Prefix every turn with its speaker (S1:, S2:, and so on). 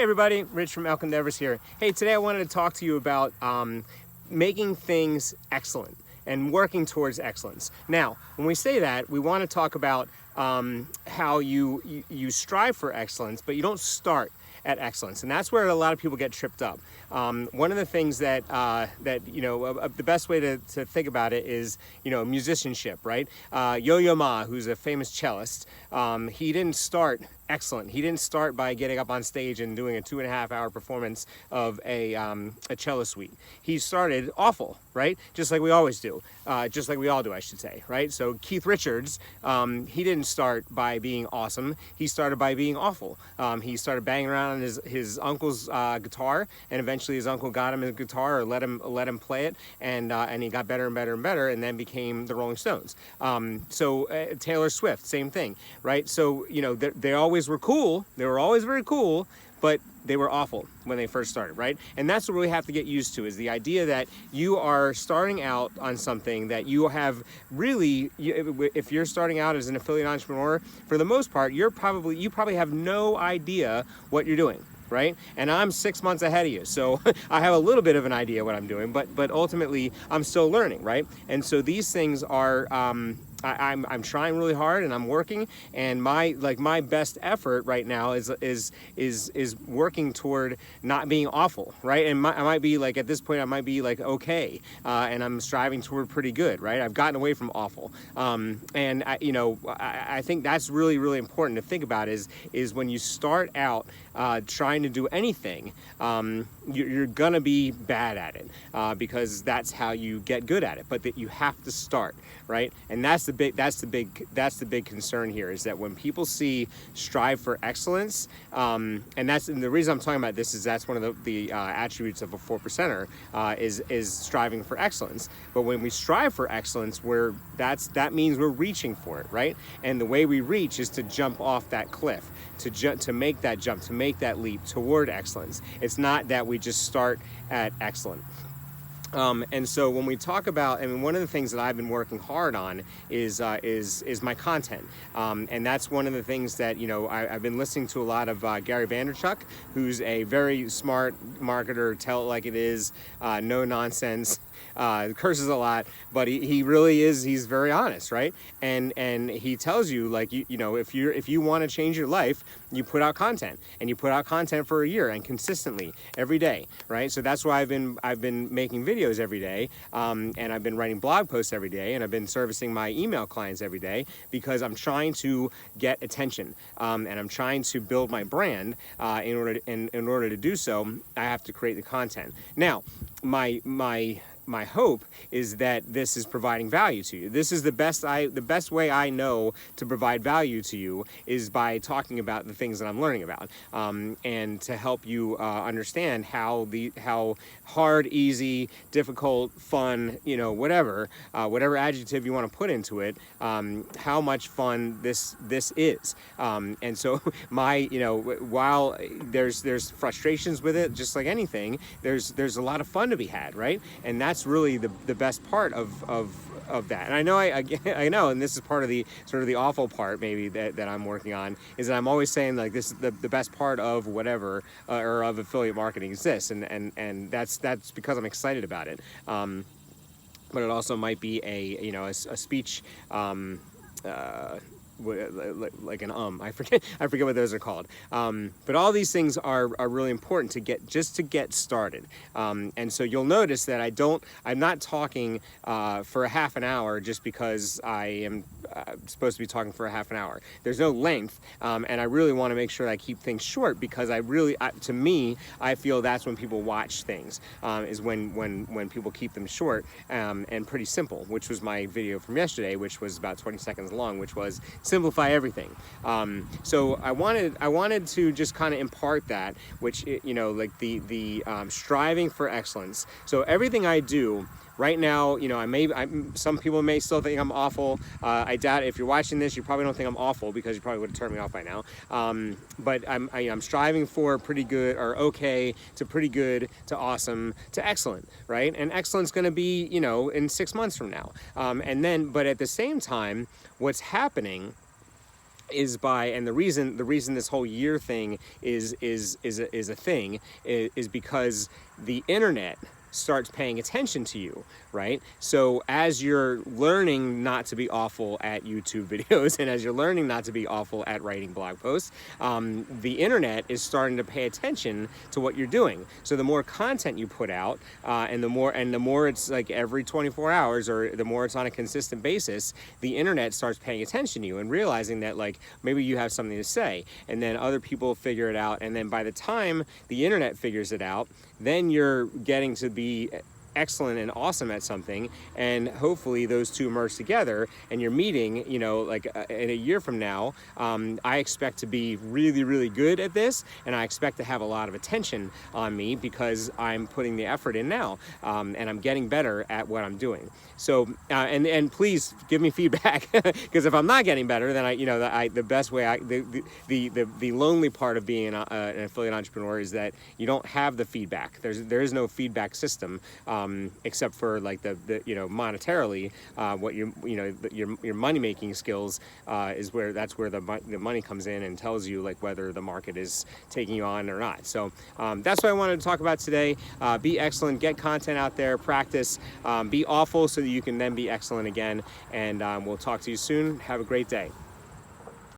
S1: Hey everybody, Rich from Elk Endeavors here. Hey, today I wanted to talk to you about making things excellent and working towards excellence. Now, when we say that, we want to talk about how you strive for excellence, but you don't start at excellence, and that's where a lot of people get tripped up. One of the things that the best way to think about it is musicianship, right? Yo-Yo Ma, who's a famous cellist, he didn't start excellent. He didn't start by getting up on stage and doing a 2.5-hour performance of a cello suite. He started awful, right? Just like we always do, just like we all do, I should say, right? So Keith Richards, he didn't start by being awesome. He started by being awful. He started banging around on his uncle's guitar, and eventually his uncle got him a guitar or let him play it, and he got better and better and better, and then became the Rolling Stones. Taylor Swift, same thing, right? So they always were cool. They were always very cool, but they were awful when they first started, right? And that's what we have to get used to, is the idea that you are starting out on something that you have really, if you're starting out as an affiliate entrepreneur, for the most part, you probably have no idea what you're doing, right? And I'm 6 months ahead of you, so I have a little bit of an idea what I'm doing, but ultimately I'm still learning, right? And so these things are, I'm trying really hard and I'm working, and my best effort right now is working toward not being awful, right? And I might be like, at this point I might be like okay, and I'm striving toward pretty good, right? I've gotten away from awful, and I think that's really, really important to think about, is when you start out trying to do anything, you're gonna be bad at it, because that's how you get good at it, but that you have to start, right? And that's the big concern here, is that when people see strive for excellence, and the reason I'm talking about this is that's one of the attributes of a 4%er, is striving for excellence. But when we strive for excellence, that means we're reaching for it, right? And the way we reach is to jump off that cliff, to make that jump, to make that leap toward excellence. It's not that we just start at excellent. And so when we talk about, one of the things that I've been working hard on is my content, and that's one of the things that I've been listening to a lot of Gary Vaynerchuk, who's a very smart marketer, tell it like it is, no nonsense, curses a lot, but he really is. He's very honest, right? And he tells you, like, if you want to change your life, you put out content, and you put out content for a year and consistently every day, right? So that's why I've been making videos every day, and I've been writing blog posts every day, and I've been servicing my email clients every day, because I'm trying to get attention, and I'm trying to build my brand. In order to do so, I have to create the content. Now, my hope is that this is providing value to you. This is the best way I know to provide value to you, is by talking about the things that I'm learning about, and to help you understand how hard, easy, difficult, fun, whatever adjective you want to put into it, how much fun this is. And so while there's frustrations with it, just like anything, there's a lot of fun to be had, right? And that's really the best part of that. And I know, and this is part of the sort of the awful part maybe that I'm working on, is that I'm always saying, like, this is the best part of whatever, or of affiliate marketing is this, and that's because I'm excited about it. But it also might be a speech, like an I forget what those are called, but all these things are really important to get started, and so you'll notice that I'm not talking for a half an hour just because I am supposed to be talking for a half an hour. There's no length, and I really want to make sure that I keep things short, because to me, I feel that's when people watch things, is when people keep them short, and pretty simple, which was my video from yesterday, which was about 20 seconds long, which was simplify everything. So I wanted to just kind of impart that, which, like the striving for excellence. So everything I do right now, some people may still think I'm awful. I doubt, if you're watching this, you probably don't think I'm awful, because you probably would have turned me off by now. But I'm striving for pretty good, or okay, to pretty good, to awesome, to excellent, right? And excellent's going to be, in 6 months from now. But at the same time, what's happening and the reason this whole year thing is a thing is because the internet starts paying attention to you, right? So as you're learning not to be awful at YouTube videos, and as you're learning not to be awful at writing blog posts, the internet is starting to pay attention to what you're doing. So the more content you put out, and the more it's like every 24 hours, or the more it's on a consistent basis, the internet starts paying attention to you and realizing that like maybe you have something to say, and then other people figure it out, and then by the time the internet figures it out, then you're getting to be excellent and awesome at something, and hopefully those two merge together, and you're meeting, you know, like in a year from now, I expect to be really, really good at this, and I expect to have a lot of attention on me because I'm putting the effort in now, and I'm getting better at what I'm doing. So, and please give me feedback, because if I'm not getting better, then the best way, the lonely part of being an affiliate entrepreneur is that you don't have the feedback. There is no feedback system. Except for like the monetarily, what your money making skills is where the money comes in and tells you like whether the market is taking you on or not. So that's what I wanted to talk about today. Be excellent, get content out there, practice, be awful so that you can then be excellent again. And we'll talk to you soon. Have a great day.